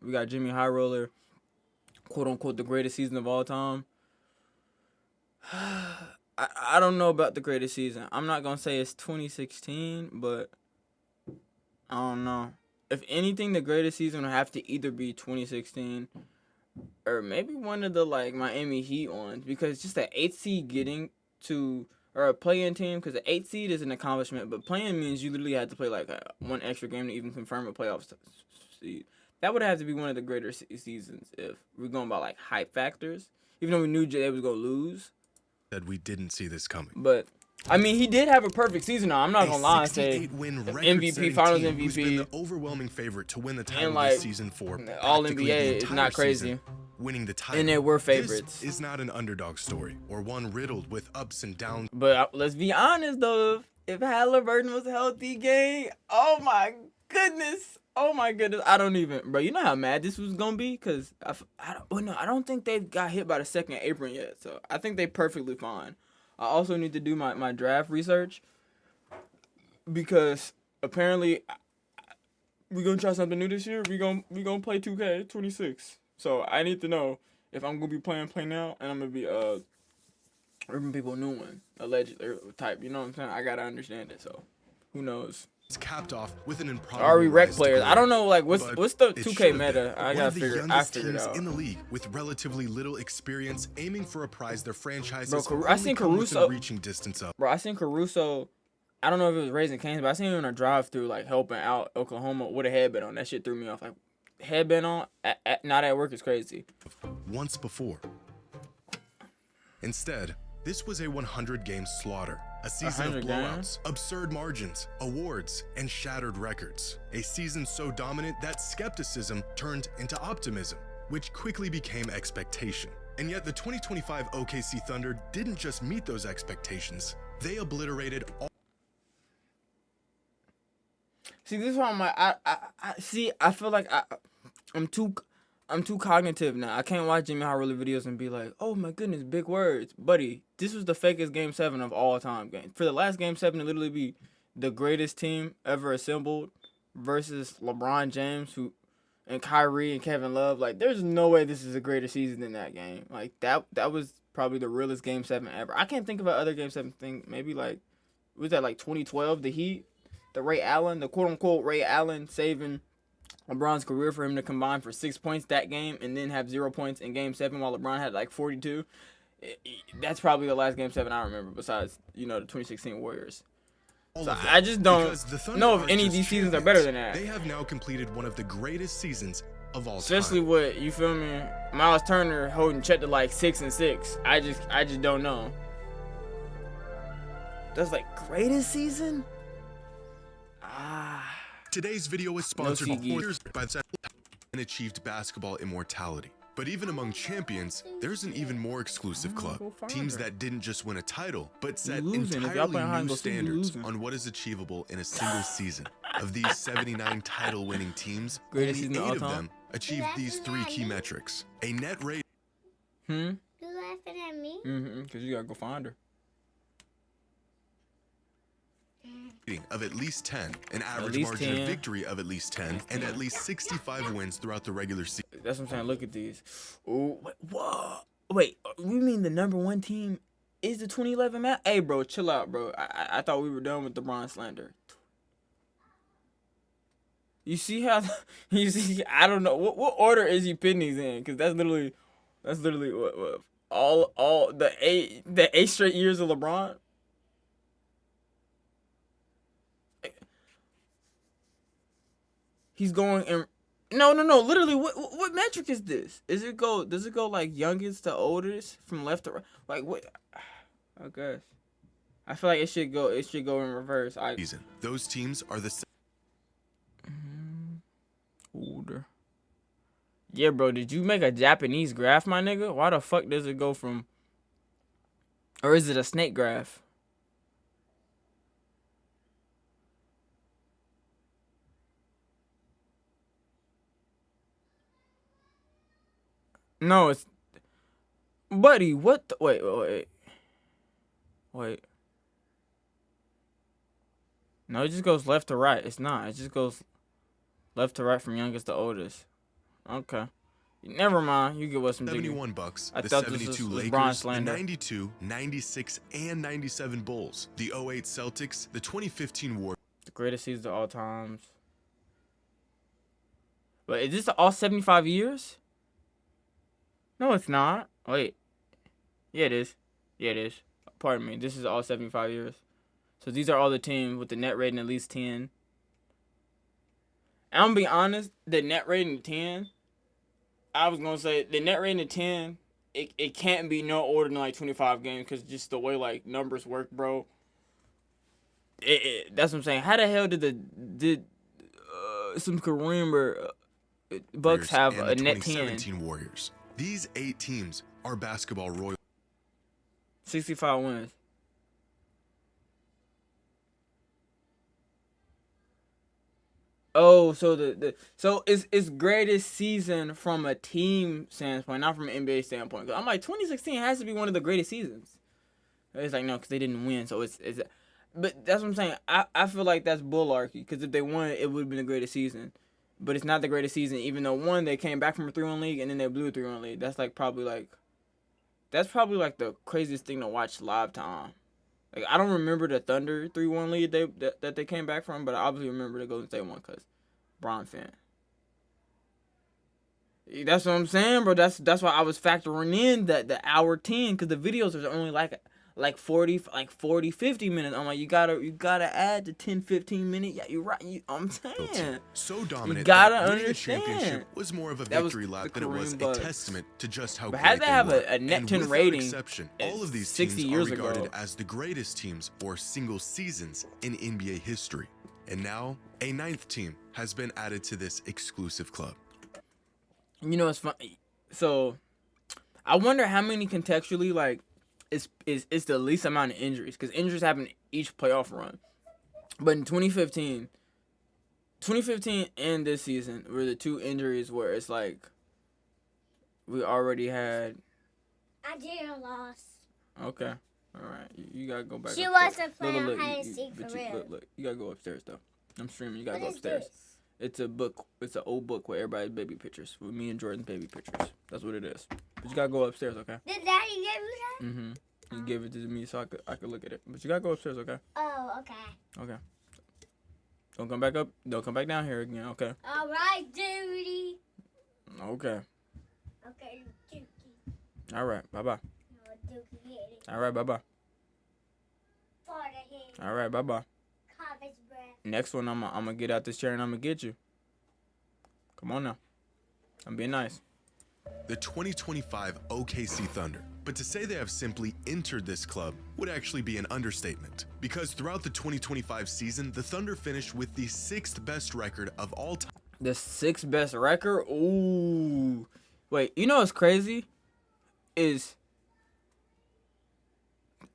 We got Jimmy High Roller, quote unquote, the greatest season of all time. I don't know about the greatest season. I'm not gonna say it's 2016, but I don't know. If anything, the greatest season would have to either be 2016 or maybe one of the like Miami Heat ones, because just the 8th seed getting to or a play-in team, because the 8th seed is an accomplishment, but playing means you literally had to play like one extra game to even confirm a playoff seed. That would have to be one of the greater seasons if we're going by like hype factors. Even though we knew Jay was gonna lose, Said we didn't see this coming. but I mean, he did have a perfect season. Now I'm not gonna lie and say MVP, Finals team who's been MVP, the overwhelming favorite to win the title and like this season for All practically NBA the is entire not crazy. season, winning the title. And they were favorites. This is not an underdog story or one riddled with ups and downs. But let's be honest though, if Halliburton was healthy, gang, oh my goodness, I don't even, bro. You know how mad this was gonna be, cause I don't think they've got hit by the second apron yet, so I think they perfectly fine. I also need to do my draft research, because apparently we're gonna try something new this year. We gonna play 2K26. So I need to know if I'm gonna be playing Play Now, and I'm gonna be Urban People new one, alleged type. You know what I'm saying? I gotta understand it. So who knows? It's capped off with an improbable Are we rec rise to players? glory. I don't know. Like what's the It 2K should have meta? been I one gotta of the figure. I youngest figured teams out. in the league with relatively little experience, aiming for a prize their franchises. Bro, I seen Caruso reaching distance of. Bro, I seen Caruso. I don't know if it was Raising Cane's, but I seen him in a drive-through, like helping out Oklahoma with a headband on. That shit threw me off. Like headband on, not at work is crazy. Once before. Instead, this was a 100-game slaughter, a season of 100 blowouts, games? absurd margins, awards, and shattered records. A season so dominant that skepticism turned into optimism, which quickly became expectation. And yet the 2025 OKC Thunder didn't just meet those expectations, they obliterated all. See, this is why I'm like, I feel like I'm too cognitive now. I can't watch Jimmy Harrell videos and be like, oh my goodness, big words, buddy. This was the fakest Game 7 of all time. For the last Game 7 to literally be the greatest team ever assembled versus LeBron James, and Kyrie and Kevin Love. Like, there's no way this is a greater season than that game. Like that was probably the realest Game 7 ever. I can't think of another Game 7 thing. Maybe like, was that like 2012? The Heat. The Ray Allen, the quote-unquote Ray Allen saving LeBron's career for him to combine for 6 points that game and then have 0 points in Game 7 while LeBron had like 42. That's probably the last Game 7 I remember besides, the 2016 Warriors. So I just don't know if any of these seasons are better than that. They have now completed one of the greatest seasons of all Especially time. with, you feel me, Miles Turner holding Chet to like 6-6. I just don't know. That's like greatest season? Today's video is sponsored No CG. by the and achieved basketball immortality. But even among champions, there's an even more exclusive club. Teams that didn't just win a title, but set entirely new standards on what is achievable in a single season. Of these 79 title-winning teams, Greatest only season of 8 all of time? them achieved these 3 key metrics. A net rating You laughing at me? Because you gotta go find her. of at least 10, an average least margin 10. of victory of at least 10, and at least 65 wins throughout the regular season. That's what I'm saying. Look at these. Oh, whoa. Wait, you mean the number 1 team is the 2011 map? Hey, bro, chill out, bro. I thought we were done with the LeBron slander. You see how? You see? I don't know what order is he putting these in? Because that's literally what all the 8 straight years of LeBron. He's going in. No. Literally, what metric is this? Does it go like youngest to oldest from left to right? Like what? I guess. I feel like it should go in reverse. Season. Those teams are the Older. Yeah, bro. Did you make a Japanese graph, my nigga? Why the fuck does it go from? Or is it a snake graph? No, it's... Buddy, what the... Wait. No, it just goes left to right. It's not. It just goes left to right from youngest to oldest. Okay. Never mind. You get what some 71 Bucks, I the thought 72 this was Lakers, the 92, 96, and 97 Bulls, the 08 Celtics, the 2015 Warriors. The greatest season of all times. But is this all 75 years? No, it's not. Wait. Yeah, it is. Yeah, it is. Pardon me. This is all 75 years. So these are all the teams with the net rating at least 10. And I'm going to be honest, the net rating 10, I was going to say the net rating of 10, it can't be no older than like 25 games because just the way like numbers work, bro. That's what I'm saying. How the hell did some Kareem Bucks have a net 10? 2017 Warriors. These 8 teams are basketball royal. 65 wins. Oh, so so it's greatest season from a team standpoint, not from an NBA standpoint. I'm like 2016 has to be one of the greatest seasons. It's like no, because they didn't win, so it's. But that's what I'm saying. I feel like that's bullarchy because if they won, it would have been the greatest season. But it's not the greatest season, even though one they came back from a 3-1 league and then they blew a 3-1 league. That's probably the craziest thing to watch live time. Like I don't remember the Thunder 3-1 lead that they came back from, but I obviously remember the Golden State one because Bron fan. That's what I'm saying, bro. That's why I was factoring in the hour 10 because the videos are only like 40 50 minutes. I'm like you gotta add the 10-15 minute. Yeah, you're right. I'm saying so dominant. You gotta that winning understand. A championship was more of a victory lap than it was a testament to just how but great had they have were. a net and 10 rating, exception, all of these 60 teams years are regarded ago as the greatest teams for single seasons in NBA history. And now a 9th team has been added to this exclusive club. You know, it's funny. So, I wonder how many contextually like it's the least amount of injuries because injuries happen each playoff run. But in 2015 and this season were the 2 injuries where it's like we already had. I didn't lost. Okay, all right. You gotta go back. She upstairs. wasn't playing hide and seek for real. Look, you gotta go upstairs though. I'm streaming. You gotta go What is upstairs. this? It's a book. It's an old book with everybody's baby pictures. With me and Jordan's baby pictures. That's what it is. But you gotta go upstairs, okay? Did Daddy give you that? Mm-hmm. You gave it to me so I could look at it. But you gotta go upstairs, okay? Oh, okay. Okay. Don't come back up. Don't come back down here again, okay? All right, Duty. Okay. Okay, Dookie. All right. Bye-bye. No, Dookie hit it. All right. Bye-bye. Father hit it. All right. Bye-bye. Cobbage breath. Next one, I'm gonna get out this chair and I'm gonna get you. Come on now. I'm being nice. The 2025 OKC Thunder. But to say they have simply entered this club would actually be an understatement. Because throughout the 2025 season, the Thunder finished with the 6th best record of all time. The 6th best record? Ooh. Wait, you know what's crazy? Is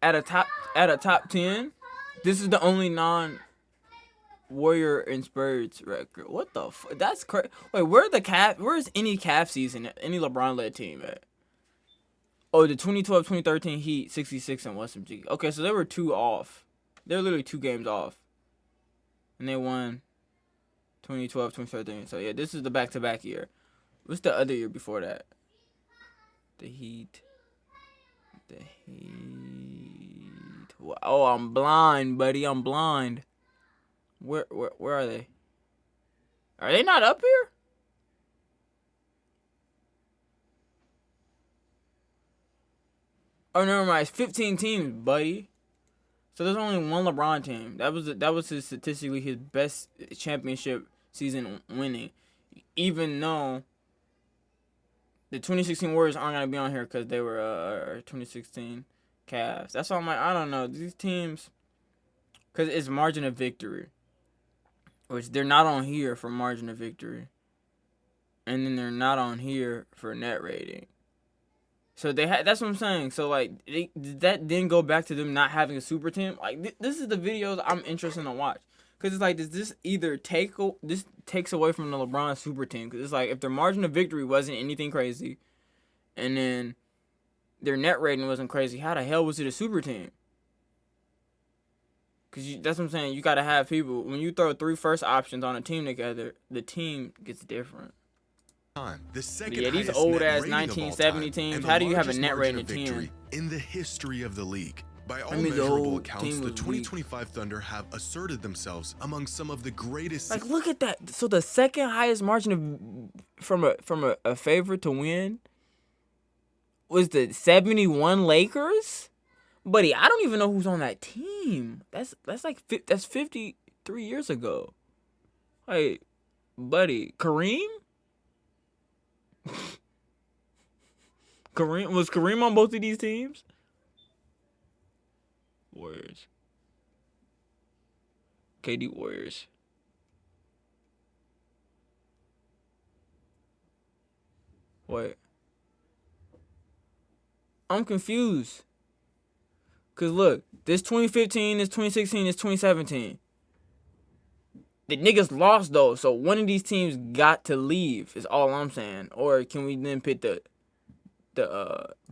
at a top 10, this is the only non-Warrior inspired record. What the fuck? That's crazy. Wait, where's any Cavs season, any LeBron-led team at? Oh, the 2012-2013 Heat, 66 and Western G. Okay, so they were 2 off. They're literally 2 games off. And they won 2012-2013. So, yeah, this is the back-to-back year. What's the other year before that? The Heat. Oh, I'm blind, buddy. I'm blind. Where are they? Are they not up here? Oh, never mind. It's 15 teams, buddy. So there's only one LeBron team. That was statistically his best championship season winning. Even though the 2016 Warriors aren't going to be on here because they were 2016 Cavs. That's why I'm like, I don't know. These teams, because it's margin of victory. Which they're not on here for margin of victory. And then they're not on here for net rating. So that's what I'm saying. So like that then go back to them not having a super team. Like this is the videos I'm interested to watch. Cause it's like does this either takes away from the LeBron super team? Cause it's like if their margin of victory wasn't anything crazy, and then their net rating wasn't crazy, how the hell was it a super team? Cause that's what I'm saying. You gotta have people when you throw 3 first options on a team together, the team gets different. time. The second Yeah, these highest old net ass rating of all 1970 time, teams. and How the do you have a largest net margin rating of of 10? victory in the history of the league. By all mean, the measurable whole accounts, team the was weak. 2025 Thunder have asserted themselves among some of the greatest. Like, look at that. So the second highest margin of from a favorite to win was the 71 Lakers. Buddy, I don't even know who's on that team. That's like that's 53 years ago. Like, buddy, Kareem? Was Kareem on both of these teams? Warriors. KD Warriors. Wait. I'm confused. Cause look, this 2015, this 2016, this 2017. The niggas lost though, so one of these teams got to leave. Is all I'm saying. Or can we then pick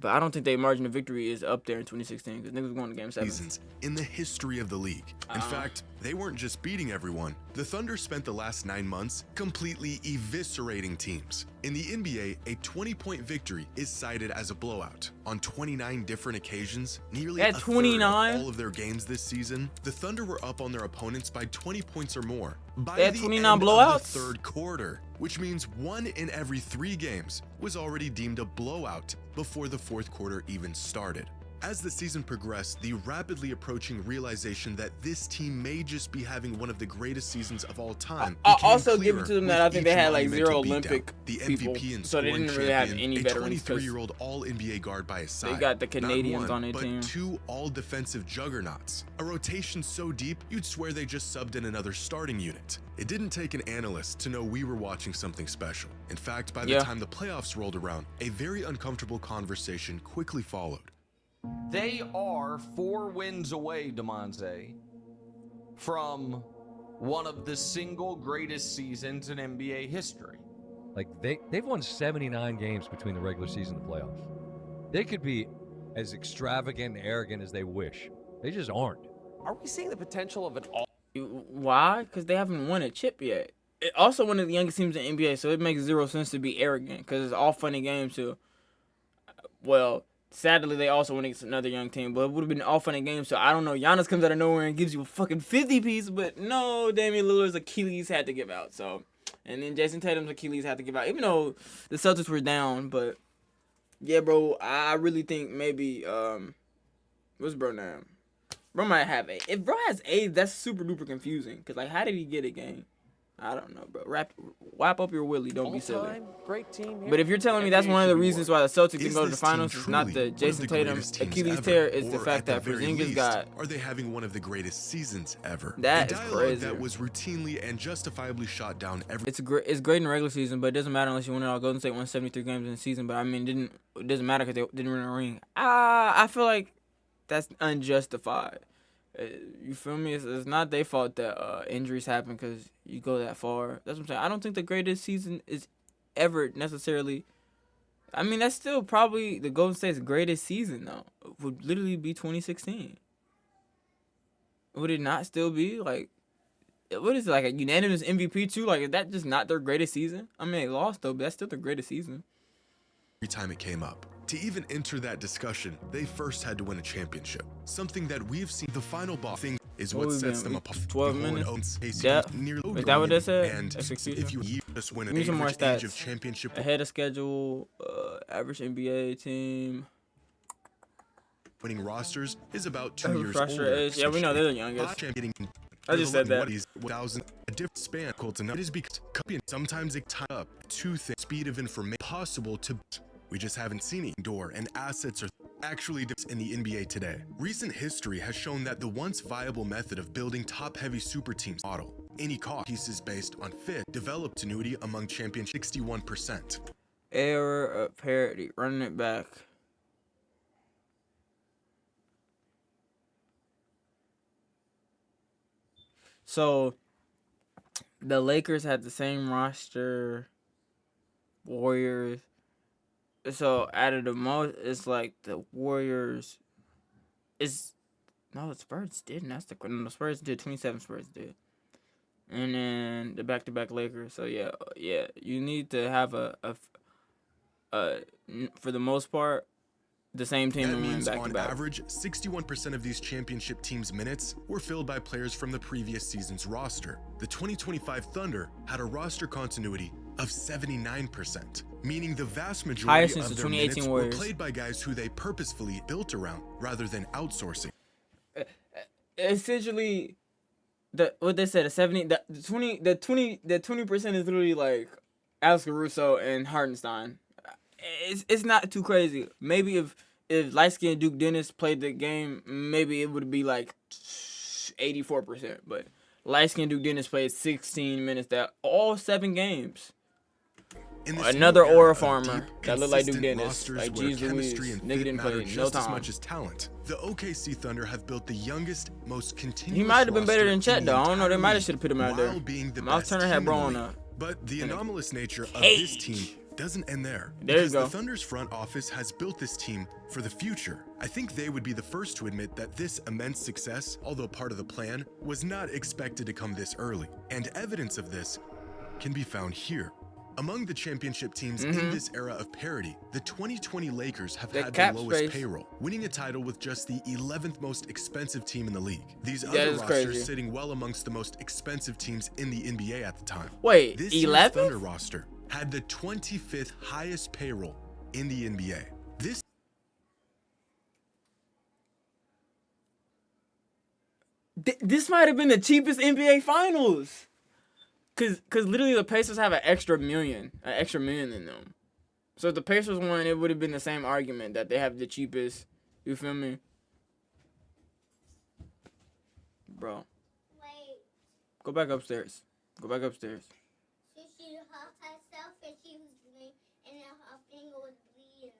but I don't think their margin of victory is up there in 2016 because niggas going to game 7. Seasons in the history of the league. In fact, they weren't just beating everyone. The Thunder spent the last 9 months completely eviscerating teams. In the NBA, a 20-point victory is cited as a blowout. On 29 different occasions, nearly At a 29? third of all of their games this season, the Thunder were up on their opponents by 20 points or more. By They had the 29 end blowouts? of the third quarter, which means 1 in every 3 games was already deemed a blowout before the fourth quarter even started. As the season progressed, the rapidly approaching realization that this team may just be having one of the greatest seasons of all time. I'll became also give it clearer to them that with I think they each had like monumental 0 beatdown. Olympic The people, MVP and so they scoring didn't really have champion, any a veterans. 23-year-old All-NBA guard by his side. got the Not Canadians one, on their but team. 2 all-defensive juggernauts. A rotation so deep, you'd swear they just subbed in another starting unit. It didn't take an analyst to know we were watching something special. In fact, by the time the playoffs rolled around, a very uncomfortable conversation quickly followed. They are 4 wins away, Demonze, from one of the single greatest seasons in NBA history. Like they've won 79 games between the regular season and the playoffs. They could be as extravagant and arrogant as they wish. They just aren't. Are we seeing the potential of an all? Why? Because they haven't won a chip yet. It also one of the youngest teams in the NBA, so it makes 0 sense to be arrogant because it's all funny games too. Well, sadly, they also went against another young team, but it would have been all funny games. So I don't know. Giannis comes out of nowhere and gives you a fucking 50 piece, but no, Damian Lillard's Achilles had to give out. So, and then Jason Tatum's Achilles had to give out, even though the Celtics were down. But yeah, bro, I really think maybe what's bro name? Bro might have AIDS. If bro has AIDS, that's super duper confusing. Cause like, how did he get it, gang? I don't know, bro. Wrap up your willy. Don't be silly. Great team here. But if you're telling me that's one of the reasons why the Celtics didn't go to the finals, it's not the Jason Tatum Achilles tear. It's the fact that Porzingis got. Are they having one of the greatest seasons ever? That a is dialogue crazy. that was routinely and justifiably shot down every. It's great in the regular season, but it doesn't matter unless you win it all. Golden State won 73 games in the season, but I mean, it doesn't matter because they didn't win a ring. I feel like that's unjustified. You feel me? It's not their fault that injuries happen because you go that far. That's what I'm saying. I don't think the greatest season is ever necessarily. I mean, that's still probably the Golden State's greatest season, though. It would literally be 2016. Would it not still be? Like, what is it, like a unanimous MVP, too? Like, is that just not their greatest season? I mean, they lost, though, but that's still their greatest season. Every time it came up. To even enter that discussion, they first had to win a championship. Something that we've seen. The final boss thing is what sets them apart. 12 minutes. Is that what they said? And if you just win an Give me some more average age of stats. championship Ahead of schedule, average NBA team. winning rosters is about 2 years Refresher older. age. Yeah, we know they're the youngest. I just said that. 1,000, a different span. It is because sometimes it tie up two things. Speed of information possible to. We just haven't seen it. Door and assets are actually in the NBA today. Recent history has shown that the once viable method of building top-heavy super teams model. Any cost pieces based on fit developed continuity among champions 61%. Error of parity. Running it back. So, the Lakers had the same roster. Warriors. So, out of the most, it's like the Warriors. No, the Spurs didn't. The Spurs did. 27 Spurs did. and then the back-to-back Lakers. So yeah, you need to have for the most part, the same team That and win means, on back-to-back. average, 61% of these championship teams' minutes were filled by players from the previous season's roster. The 2025 Thunder had a roster continuity of 79%, meaning the vast majority Highest since of the their 2018 minutes were Warriors. played by guys who they purposefully built around rather than outsourcing. Essentially, what they said, the 20% is literally like Alex Caruso and Hartenstein. It's not too crazy. Maybe if light skinned Duke Dennis played the game, maybe it would be like 84%. But light skinned Duke Dennis played 16 minutes all 7 games. Another aura farmer that looked like Duke Dennis, like Jeez Louise. Nigga didn't play no time. As much as talent. The OKC Thunder have built the youngest, most continuous. He might have been better than roster Chet in the though. I don't know. They entire might have league, should have put him out there. while being the Miles best Turner team had in Bro the on league. a. But the anomalous nature of Hey. this team doesn't end there. There you Because go. the Thunder's front office has built this team for the future. I think they would be the first to admit that this immense success, although part of the plan, was not expected to come this early. And evidence of this can be found here. Among the championship teams in this era of parity, the 2020 Lakers have The had cap the lowest space. payroll, winning a title with just the 11th most expensive team in the league. These That other is rosters crazy. sitting well amongst the most expensive teams in the NBA at the time. Wait, This year's 11th? Thunder roster had the 25th highest payroll in the NBA. This This might have been the cheapest NBA Finals. Cause literally the Pacers have an extra million in them. So if the Pacers won, it would have been the same argument that they have the cheapest. You feel me, bro? Wait. Go back upstairs. Go back upstairs. So she huffed herself and she was bleeding, and then her finger was bleeding.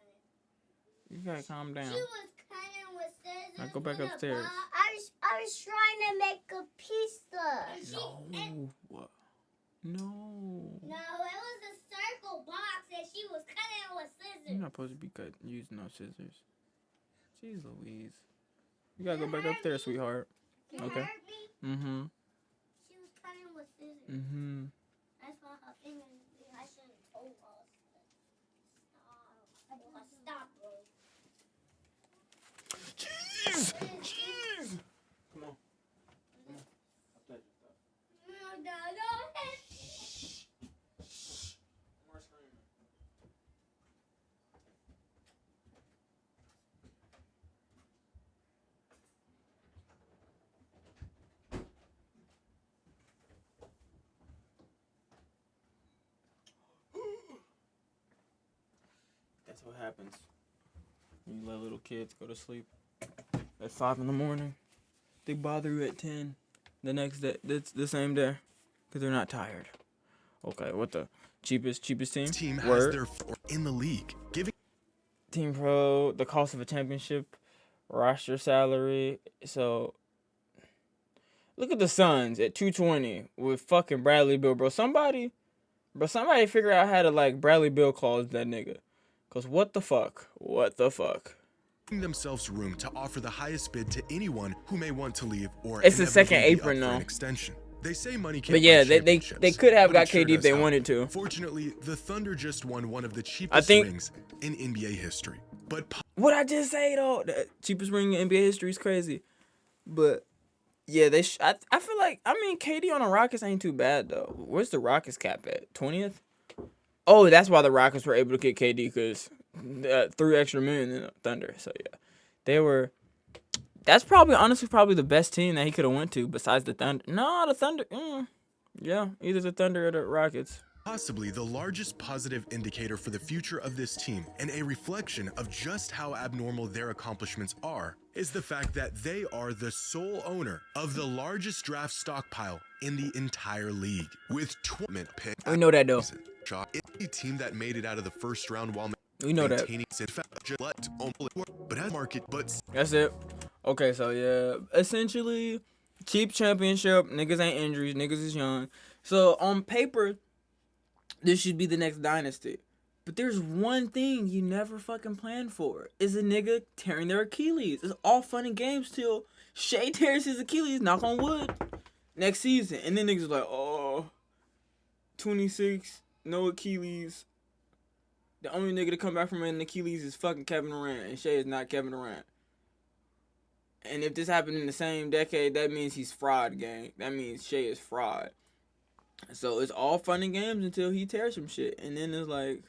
You gotta calm down. She was cutting with scissors. Now go back with a upstairs. bar. I was trying to make a pizza. No. No, it was a circle box and she was cutting with scissors. You're not supposed to be using no scissors. Jeez Louise. You gotta go back upstairs, sweetheart. You Okay. heard me? Mm-hmm. She was cutting with scissors. Mm-hmm. That's why her finger was bleeding. I should have told her. Stop, bro. Jeez! Jeez! Come on. No, no, no. More screaming. That's what happens when you let little kids go to sleep at 5 in the morning. They bother you at 10 the next day, the same day, because they're not tired. Okay, what the cheapest team? team has Word. their floor in the league, giving Team Pro, the cost of a championship, roster salary. So look at the Suns at 220 with fucking Bradley Beal, bro. Somebody figure out how to like Bradley Beal clause that nigga. Cause what the fuck? themselves room to offer the highest bid to anyone who may want to leave or It's the second inevitably be apron, up for though. an extension. They say money can't But yeah, buy they championships, could have but got it sure KD if does they help. wanted to. Fortunately, the Thunder just won one of the cheapest think- rings in NBA history. But What I just say though, the cheapest ring in NBA history is crazy. But yeah, I feel like KD on the Rockets ain't too bad though. Where's the Rockets cap at? 20th? Oh, that's why the Rockets were able to get KD because 3 extra million in the Thunder. So yeah, they were. That's honestly the best team that he could have went to besides the Thunder. No, the Thunder. Yeah, either the Thunder or the Rockets. possibly the largest positive indicator for the future of this team and a reflection of just how abnormal their accomplishments are is the fact that they are the sole owner of the largest draft stockpile in the entire league with 20 picks. We know that though. Any team that made it out of the first round while We know that. maintaining but as market but That's it. Okay, so yeah, essentially, cheap championship. Niggas ain't injuries. Niggas is young. So on paper, this should be the next dynasty. But there's one thing you never fucking plan for: is a nigga tearing their Achilles. It's all fun and games till Shea tears his Achilles. Knock on wood. next season. And then niggas like, oh, 26, no Achilles. The only nigga to come back from an Achilles is fucking Kevin Durant, and Shea is not Kevin Durant. And if this happened in the same decade, that means he's fraud, gang. That means Shea is fraud. So it's all fun and games until he tears some shit. And then it's like,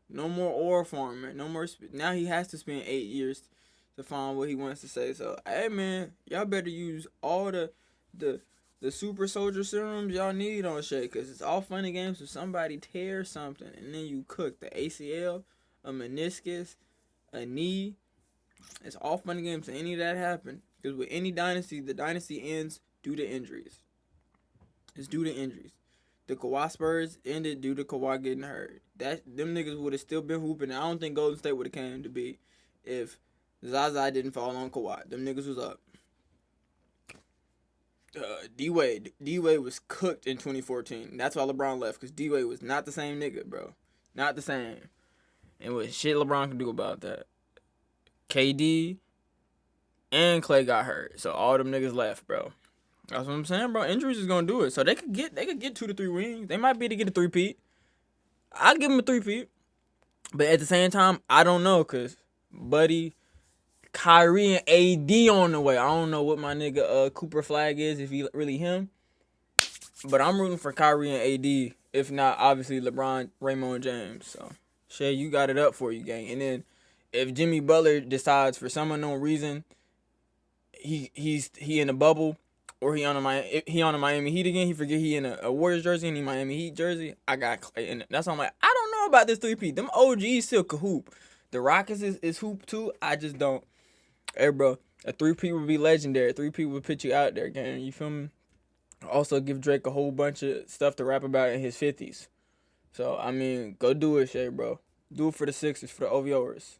no more oral farming. No more. Now he has to spend 8 years to find what he wants to say. So, hey, man, y'all better use all the super soldier serums y'all need on Shea. Because it's all fun and games if somebody tears something. And then you cook the ACL, a meniscus, a knee. It's all fun and games if any of that happen. Because with any dynasty, the dynasty ends due to injuries. It's due to injuries. The Kawhi Spurs ended due to Kawhi getting hurt. Them niggas would have still been hooping. I don't think Golden State would have came to be if Zaza didn't fall on Kawhi. Them niggas was up. D-Wade was cooked in 2014. That's why LeBron left, because D-Wade was not the same nigga, bro. Not the same. And what shit LeBron can do about that. KD and Clay got hurt. So all them niggas left, bro. That's what I'm saying, bro. Injuries is gonna do it. So they could get 2 to 3 rings. They might be able to get a 3-peat. I'll give them a 3-peat. But at the same time, I don't know, cause Buddy, Kyrie, and AD on the way. I don't know what my nigga Cooper Flag is, if he really him. But I'm rooting for Kyrie and AD. If not, obviously LeBron, Raymond James. So Shea, you got it up for you, gang. And then if Jimmy Butler decides for some unknown reason he in a bubble, or he on a Miami Heat again, he forget he in a Warriors jersey and he Miami Heat jersey, I got Clay. And that's why I'm like, I don't know about this 3-peat. Them OGs still could hoop. The Rockets is hoop too. I just don't. Hey, bro, a 3-peat would be legendary. 3-peat would put you out there, gang. You feel me? Also give Drake a whole bunch of stuff to rap about in his 50s. So, I mean, go do it, Shea, bro. Do it for the Sixers, for the OVOers.